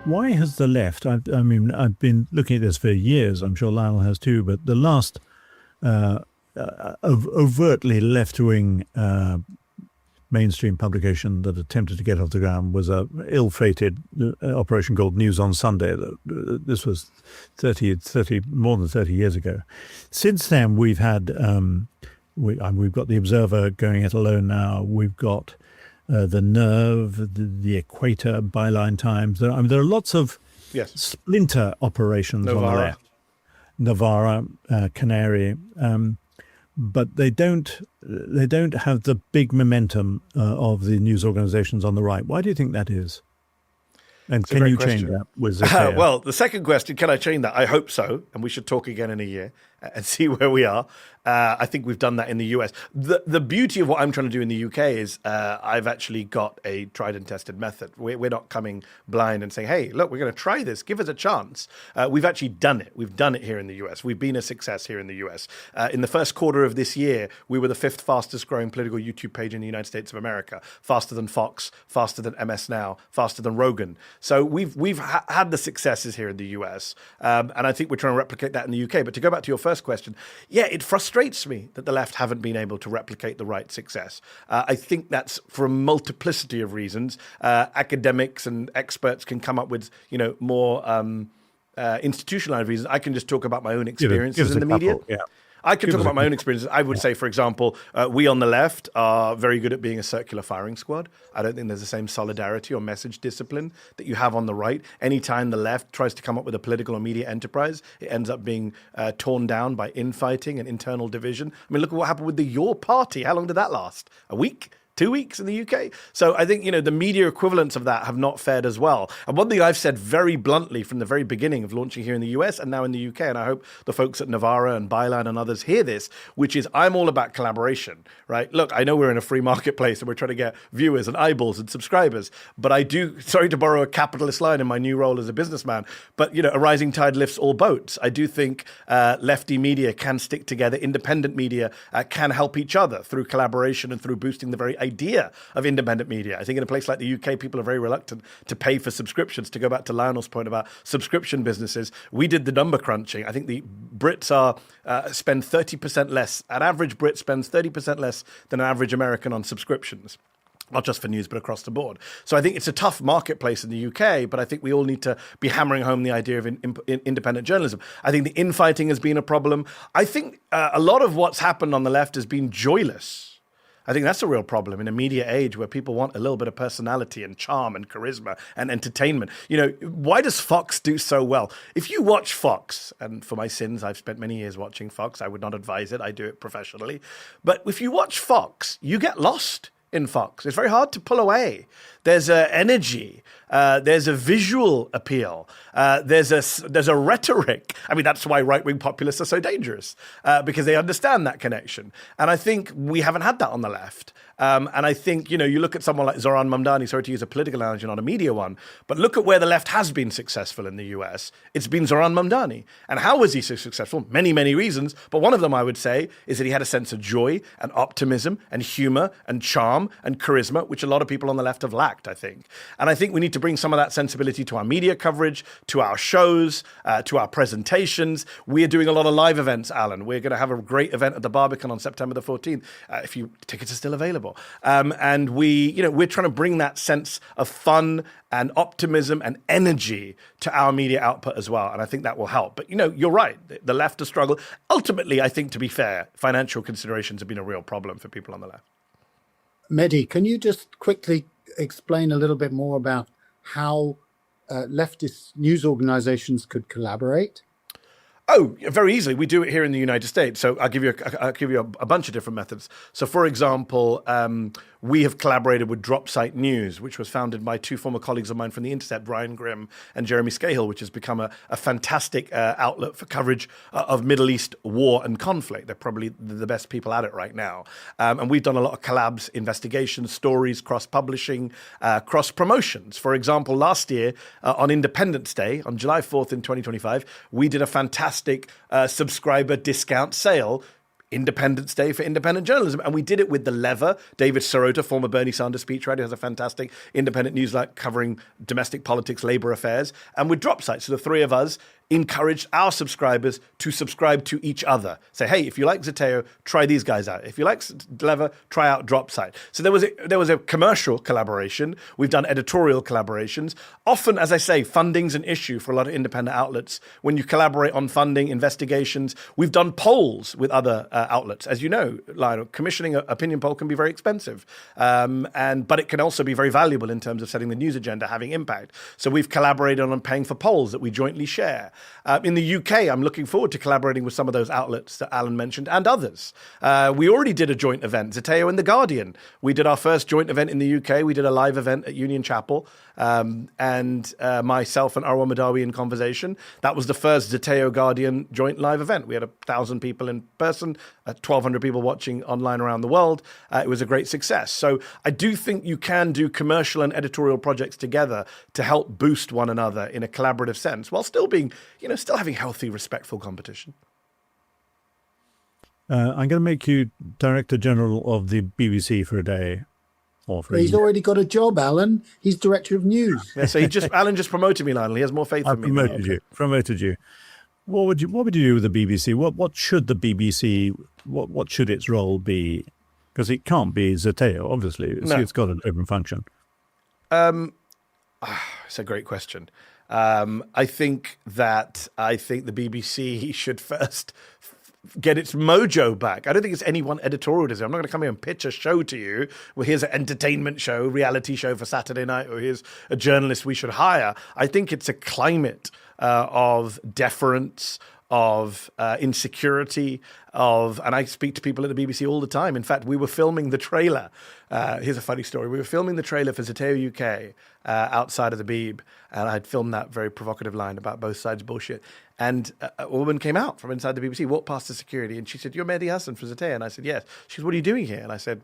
Why has the left, I mean, I've been looking at this for years, I'm sure Lionel has too, but the last overtly left-wing mainstream publication that attempted to get off the ground was a ill-fated operation called News on Sunday. This was more than 30 years ago. Since then, we've had, we've got The Observer going it alone now. We've got the Nerve, the Equator, Byline Times. There are lots of splinter operations on the left. Novara, Canary, but they don't have the big momentum of the news organizations on the right. Why do you think that is? And can you change that with Zeteo? Well, the second question, can I change that? I hope so, and we should talk again in a year and see where we are. I think we've done that in the US. The beauty of what I'm trying to do in the UK is I've actually got a tried and tested method. We're not coming blind and saying, hey, look, we're going to try this. Give us a chance. We've actually done it. We've done it here in the US. We've been a success here in the US. In the first quarter of this year, we were the 5th fastest growing political YouTube page in the United States of America, faster than Fox, faster than MS Now, faster than Rogan. So we've had the successes here in the US. And I think we're trying to replicate that in the UK. But to go back to your first question, yeah, it frustrates me that the left haven't been able to replicate the right success. I think that's for a multiplicity of reasons. Academics and experts can come up with, more institutionalized reasons. I can just talk about my own experiences in the media. Yeah. I could talk about my own experiences. I would say, for example, we on the left are very good at being a circular firing squad. I don't think there's the same solidarity or message discipline that you have on the right. Anytime the left tries to come up with a political or media enterprise, it ends up being torn down by infighting and internal division. I mean, look at what happened with the Your Party. How long did that last? A week? 2 weeks in the UK. So I think, the media equivalents of that have not fared as well. And one thing I've said very bluntly from the very beginning of launching here in the US and now in the UK, and I hope the folks at Novara and Byline and others hear this, which is I'm all about collaboration, right? Look, I know we're in a free marketplace and we're trying to get viewers and eyeballs and subscribers, but I do, sorry to borrow a capitalist line in my new role as a businessman, but, a rising tide lifts all boats. I do think lefty media can stick together. Independent media can help each other through collaboration and through boosting the very idea of independent media. I think in a place like the UK, people are very reluctant to pay for subscriptions. To go back to Lionel's point about subscription businesses, we did the number crunching. I think the Brits spend 30% less. An average Brit spends 30% less than an average American on subscriptions. Not just for news, but across the board. So I think it's a tough marketplace in the UK, but I think we all need to be hammering home the idea of independent journalism. I think the infighting has been a problem. I think a lot of what's happened on the left has been joyless. I think that's a real problem in a media age where people want a little bit of personality and charm and charisma and entertainment. Why does Fox do so well? If you watch Fox, and for my sins, I've spent many years watching Fox. I would not advise it. I do it professionally. But if you watch Fox, you get lost in Fox. It's very hard to pull away. There's an energy. There's a visual appeal. There's a rhetoric. I mean, that's why right-wing populists are so dangerous, because they understand that connection. And I think we haven't had that on the left. And I think, you look at someone like Zoran Mamdani, sorry to use a political analogy, not a media one, but look at where the left has been successful in the US. It's been Zoran Mamdani. And how was he so successful? Many, many reasons. But one of them, I would say, is that he had a sense of joy and optimism and humor and charm and charisma, which a lot of people on the left have lacked, I think. And I think we need to bring some of that sensibility to our media coverage, to our shows, to our presentations. We're doing a lot of live events, Alan. We're going to have a great event at the Barbican on September the 14th. Tickets are still available. And we're trying to bring that sense of fun and optimism and energy to our media output as well. And I think that will help. But, you're right. The left has struggled. Ultimately, I think, to be fair, financial considerations have been a real problem for people on the left. Mehdi, can you just quickly explain a little bit more about how leftist news organizations could collaborate? Oh, very easily. We do it here in the United States. So I'll give you a bunch of different methods. So, for example, we have collaborated with Dropsite News, which was founded by two former colleagues of mine from The Intercept, Brian Grimm and Jeremy Scahill, which has become a fantastic outlet for coverage of Middle East war and conflict. They're probably the best people at it right now. And we've done a lot of collabs, investigations, stories, cross-publishing, cross-promotions. For example, last year on Independence Day, on July 4th in 2025, we did a fantastic subscriber discount sale Independence Day for independent journalism. And we did it with The Lever. David Sirota, former Bernie Sanders speechwriter, has a fantastic independent newsletter covering domestic politics, labor affairs. And with Drop Site, so the three of us encouraged our subscribers to subscribe to each other. Say, hey, if you like Zeteo, try these guys out. If you like Lever, try out Drop Site. So there was a commercial collaboration. We've done editorial collaborations. Often, as I say, funding's an issue for a lot of independent outlets. When you collaborate on funding, investigations, we've done polls with other outlets. As you know, Lionel, commissioning an opinion poll can be very expensive, but it can also be very valuable in terms of setting the news agenda, having impact. So we've collaborated on paying for polls that we jointly share. In the UK, I'm looking forward to collaborating with some of those outlets that Alan mentioned and others. We already did a joint event, Zeteo and The Guardian. We did our first joint event in the UK. We did a live event at Union Chapel, and myself and Arwa Madawi in conversation. That was the first Zeteo Guardian joint live event. We had 1,000 people in person, 1,200 people watching online around the world. It was a great success. So I do think you can do commercial and editorial projects together to help boost one another in a collaborative sense, while still being, still having healthy, respectful competition. I'm going to make you Director General of the BBC for a day. He's already got a job, Alan. He's Director of News. Yeah, so Alan just promoted me, Lionel. He has more faith in me. Promoted you. What would you do with the BBC? What should the BBC? What should its role be? Because it can't be Zeteo, obviously. It's got an open function. It's a great question. I think the BBC should first get its mojo back. I don't think it's any one editorial decision. I'm not going to come here and pitch a show to you. Well, here's an entertainment show, reality show for Saturday night, or here's a journalist we should hire. I think it's a climate of deference, of insecurity, and I speak to people at the BBC all the time. In fact, we were filming the trailer. Here's a funny story. We were filming the trailer for Zeteo UK outside of the Beeb, and I'd filmed that very provocative line about both sides bullshit. And a woman came out from inside the BBC, walked past the security, and she said, "You're Mehdi Hasan from Zeteo?" And I said, "Yes." She said, "What are you doing here?" And I said,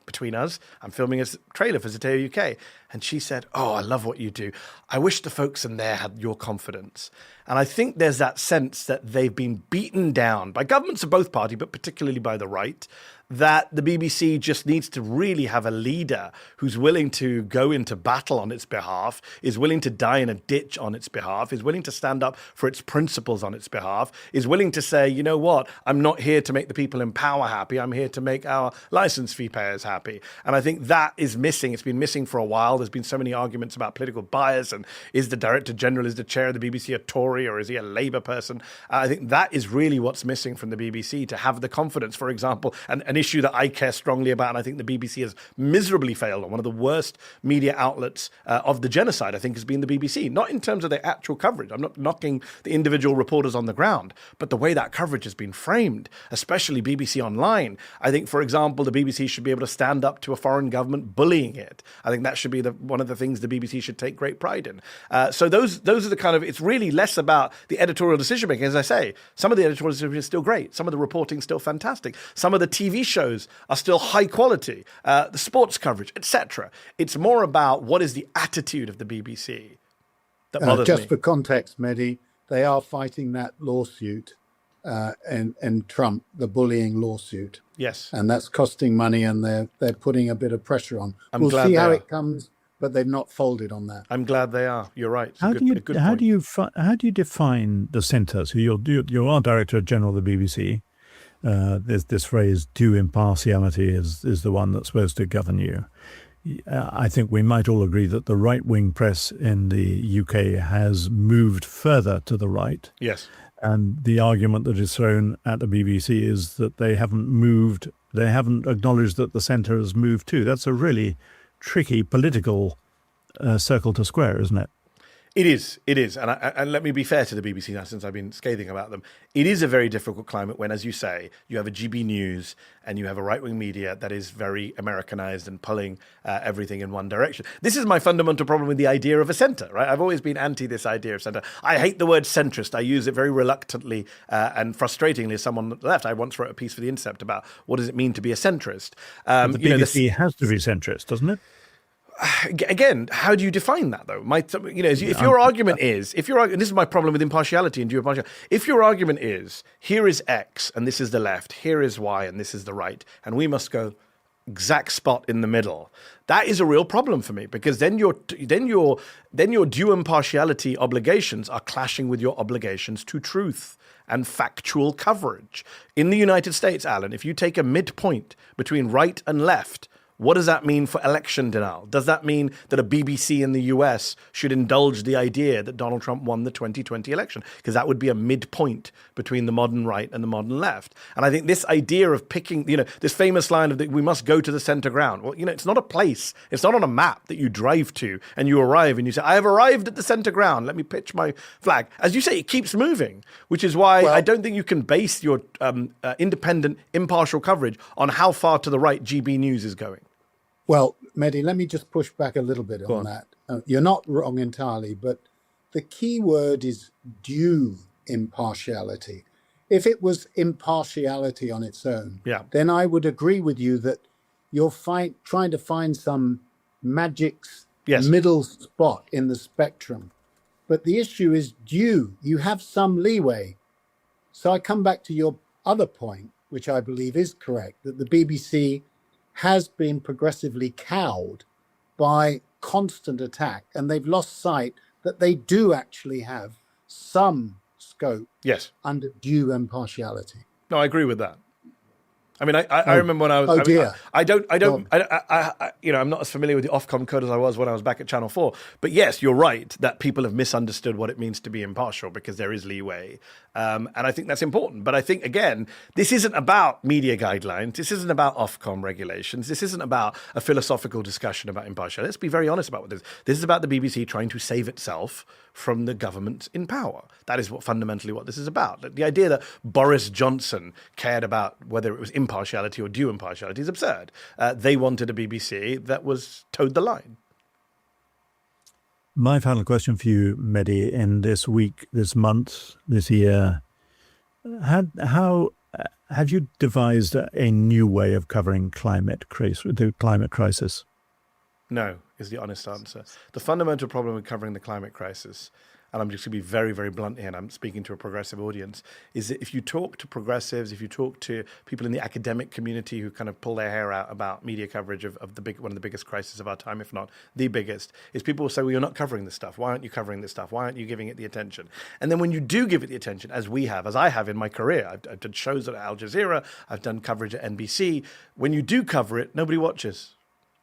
"Between us, I'm filming a trailer for Zeteo UK." And she said, "Oh, I love what you do. I wish the folks in there had your confidence." And I think there's that sense that they've been beaten down by governments of both parties, but particularly by the right, that the BBC just needs to really have a leader who's willing to go into battle on its behalf, is willing to die in a ditch on its behalf, is willing to stand up for its principles on its behalf, is willing to say, you know what, I'm not here to make the people in power happy, I'm here to make our license fee payers happy. And I think that is missing. It's been missing for a while. There's been so many arguments about political bias and is the Director General, is the chair of the BBC a Tory or is he a Labour person? I think that is really what's missing from the BBC, to have the confidence, for example, and an issue that I care strongly about, and I think the BBC has miserably failed on. One of the worst media outlets of the genocide, I think, has been the BBC. Not in terms of their actual coverage. I'm not knocking the individual reporters on the ground, but the way that coverage has been framed, especially BBC Online. I think, for example, the BBC should be able to stand up to a foreign government bullying it. I think that should be one of the things the BBC should take great pride in. So those are the kind of, it's really less about the editorial decision making. As I say, some of the editorial decision is still great. Some of the reporting is still fantastic. Some of the TV shows are still high quality. The sports coverage, etc. It's more about what is the attitude of the BBC that bothers me. Just for context, Mehdi, they are fighting that lawsuit and Trump, the bullying lawsuit. Yes. And that's costing money, and they're putting a bit of pressure on. We'll see how it comes, but they've not folded on that. I'm glad they are. You're right. How do you define the centre? So you are Director General of the BBC. There's this phrase, due impartiality is the one that's supposed to govern you. I think we might all agree that the right-wing press in the UK has moved further to the right. Yes. And the argument that is thrown at the BBC is that they haven't acknowledged that the centre has moved too. That's a really tricky political circle to square, isn't it? It is. And let me be fair to the BBC now, since I've been scathing about them. It is a very difficult climate when, as you say, you have a GB News and you have a right-wing media that is very Americanized and pulling everything in one direction. This is my fundamental problem with the idea of a centre, right? I've always been anti this idea of centre. I hate the word centrist. I use it very reluctantly and frustratingly as someone on the left. I once wrote a piece for The Intercept about what does it mean to be a centrist. The BBC has to be centrist, doesn't it? again, how do you define that though? If your argument is, and this is my problem with impartiality and due impartiality. If your argument is, here is X and this is the left, here is Y and this is the right, and we must go exact spot in the middle, that is a real problem for me, because then your due impartiality obligations are clashing with your obligations to truth and factual coverage. In the United States, Alan, if you take a midpoint between right and left, what does that mean for election denial? Does that mean that a BBC in the US should indulge the idea that Donald Trump won the 2020 election? Because that would be a midpoint between the modern right and the modern left. And I think this idea of picking, this famous line of we must go to the center ground. Well, it's not a place. It's not on a map that you drive to and you arrive and you say, I have arrived at the center ground. Let me pitch my flag. As you say, it keeps moving, which is why I don't think you can base your independent, impartial coverage on how far to the right GB News is going. Well, Mehdi, let me just push back a little bit on that. You're not wrong entirely, but the key word is due impartiality. If it was impartiality on its own, then I would agree with you that you're trying to find some magic middle spot in the spectrum. But the issue is due. You have some leeway. So I come back to your other point, which I believe is correct, that the BBC has been progressively cowed by constant attack, and they've lost sight that they do actually have some scope under due impartiality. No, I agree with that. I mean, I remember when I was. I'm not as familiar with the Ofcom code as I was when I was back at Channel 4. But yes, you're right that people have misunderstood what it means to be impartial, because there is leeway. And I think that's important. But I think, again, this isn't about media guidelines. This isn't about Ofcom regulations. This isn't about a philosophical discussion about impartiality. Let's be very honest about what this is. This is about the BBC trying to save itself from the government in power. That is fundamentally what this is about. The idea that Boris Johnson cared about whether it was impartiality or due impartiality is absurd. They wanted a BBC that was towed the line. My final question for you, Mehdi, in this week, this month, this year, how have you devised a new way of covering the climate crisis? No, is the honest answer. The fundamental problem with covering the climate crisis, and I'm just going to be very, very blunt here, and I'm speaking to a progressive audience, is that if you talk to progressives, if you talk to people in the academic community who kind of pull their hair out about media coverage of one of the biggest crises of our time, if not the biggest, is people will say, well, you're not covering this stuff. Why aren't you covering this stuff? Why aren't you giving it the attention? And then when you do give it the attention, as I have in my career, I've done shows at Al Jazeera, I've done coverage at NBC. When you do cover it, nobody watches,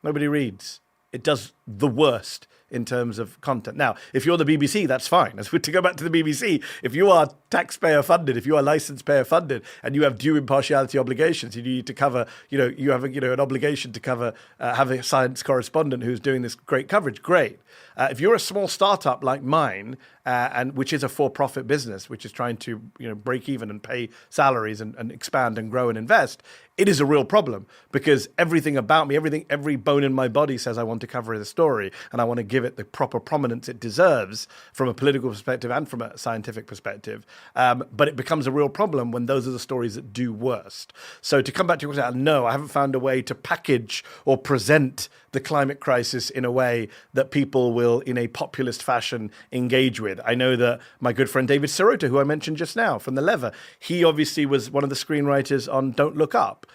nobody reads. It does the worst in terms of content. Now, if you're the BBC, that's fine. To go back to the BBC, if you are taxpayer funded, if you are licensed payer funded, and you have due impartiality obligations, you need to cover, you have an obligation to cover, have a science correspondent who's doing this great coverage. Great. If you're a small startup like mine, and which is a for-profit business, which is trying to break even and pay salaries and expand and grow and invest, it is a real problem, because everything about me, every bone in my body says I want to cover the story and I want to give it the proper prominence it deserves from a political perspective and from a scientific perspective. But it becomes a real problem when those are the stories that do worst. So to come back to your question, no, I haven't found a way to package or present the climate crisis in a way that people will, in a populist fashion, engage with. I know that my good friend David Sirota, who I mentioned just now from The Lever, he obviously was one of the screenwriters on Don't Look Up,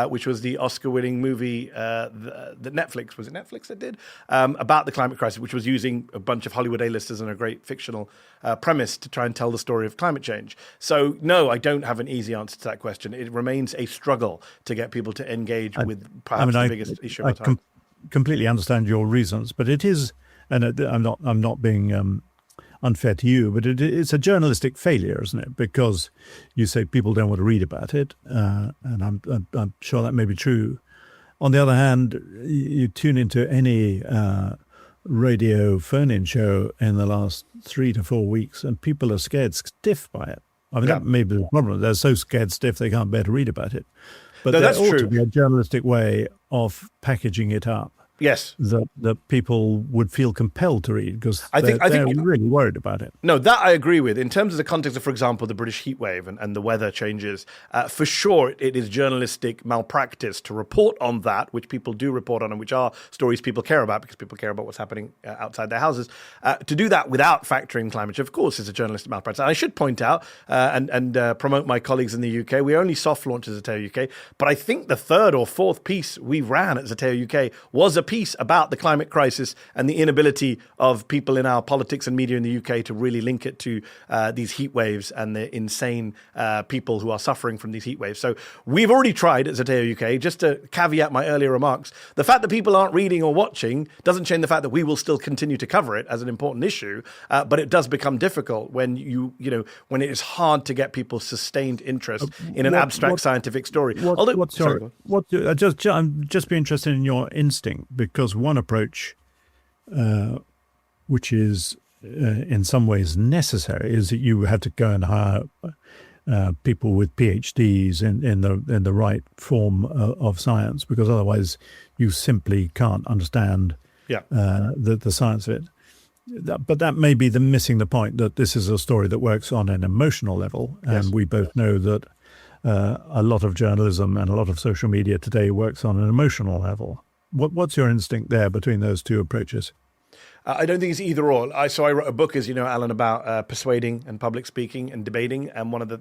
which was the Oscar-winning movie that Netflix, was it Netflix that did, about the climate crisis, which was using a bunch of Hollywood A-listers and a great fictional premise to try and tell the story of climate change. So, no, I don't have an easy answer to that question. It remains a struggle to get people to engage with perhaps the biggest issue of our time. Completely understand your reasons, but it is, and I'm not being unfair to you, but it's a journalistic failure, isn't it? Because you say people don't want to read about it, and I'm sure that may be true. On the other hand, you tune into any radio phone-in show in the last 3 to 4 weeks, and people are scared stiff by it. I mean, that may be the problem. They're so scared stiff they can't bear to read about it. But there ought to be a journalistic way of packaging it up. Yes. that people would feel compelled to read because they're really worried about it. No, that I agree with. In terms of the context of, for example, the British heatwave and the weather changes, for sure it is journalistic malpractice to report on that, which people do report on and which are stories people care about because people care about what's happening outside their houses. To do that without factoring climate change, of course, is a journalistic malpractice. And I should point out and promote my colleagues in the UK, we only soft launched as Zeteo UK, but I think the third or fourth piece we ran at Zeteo UK was a piece about the climate crisis and the inability of people in our politics and media in the UK to really link it to these heat waves and the insane people who are suffering from these heat waves. So we've already tried at Zeteo UK, just to caveat my earlier remarks, the fact that people aren't reading or watching doesn't change the fact that we will still continue to cover it as an important issue, but it does become difficult when when it is hard to get people's sustained interest in an abstract scientific story. I'm just be interested in your instinct, because one approach, which is in some ways necessary, is that you have to go and hire people with PhDs in the right form of science, because otherwise you simply can't understand the science of it. But that may be missing the point, that this is a story that works on an emotional level, and we both know that a lot of journalism and a lot of social media today works on an emotional level. What's your instinct there between those two approaches? I don't think it's either or. So I wrote a book, as you know, Alan, about persuading and public speaking and debating. And one of the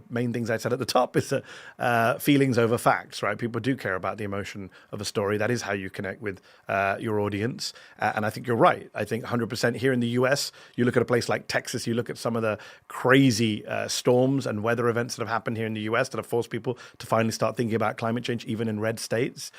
main things I said at the top is that feelings over facts, right? People do care about the emotion of a story. That is how you connect with your audience. And I think you're right. I think 100% here in the US, you look at a place like Texas, you look at some of the crazy storms and weather events that have happened here in the US that have forced people to finally start thinking about climate change, even in red states.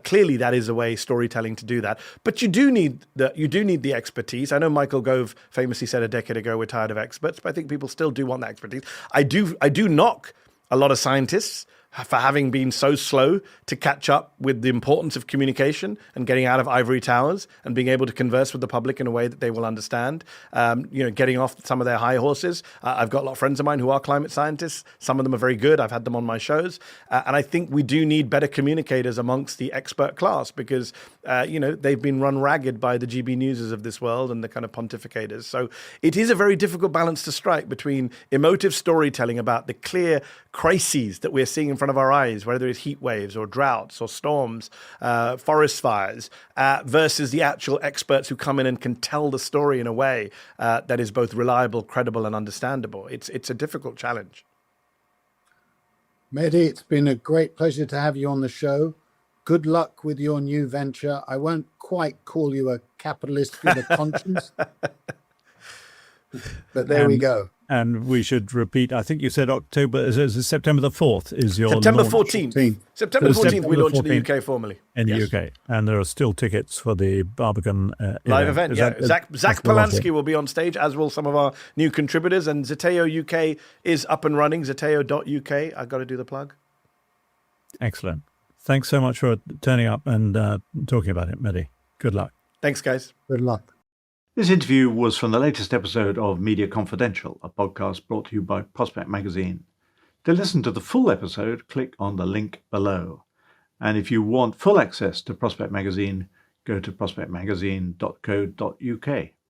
Clearly, that is a way storytelling to do that. But you do need the expertise. I know Michael Gove famously said a decade ago, we're tired of experts, but I think people still do want that expertise. I do knock a lot of scientists for having been so slow to catch up with the importance of communication and getting out of ivory towers and being able to converse with the public in a way that they will understand, getting off some of their high horses. I've got a lot of friends of mine who are climate scientists. Some of them are very good. I've had them on my shows. And I think we do need better communicators amongst the expert class because, they've been run ragged by the GB Newses of this world and the kind of pontificators. So it is a very difficult balance to strike between emotive storytelling about the clear crises that we're seeing in front of our eyes, whether it's heat waves or droughts or storms, forest fires, versus the actual experts who come in and can tell the story in a way that is both reliable, credible, and understandable. It's a difficult challenge. Mehdi, it's been a great pleasure to have you on the show. Good luck with your new venture. I won't quite call you a capitalist with a conscience, but there we go. And we should repeat, I think you said September the 4th is your September launch. 14th. September 14th, we launched in the UK formally. In the UK. And there are still tickets for the Barbican live event. Zach Polanski will be on stage, as will some of our new contributors. And Zeteo UK is up and running, zeteo.uk. I've got to do the plug. Excellent. Thanks so much for turning up and talking about it, Mehdi. Good luck. Thanks, guys. Good luck. This interview was from the latest episode of Media Confidential, a podcast brought to you by Prospect Magazine. To listen to the full episode, click on the link below. And if you want full access to Prospect Magazine, go to prospectmagazine.co.uk.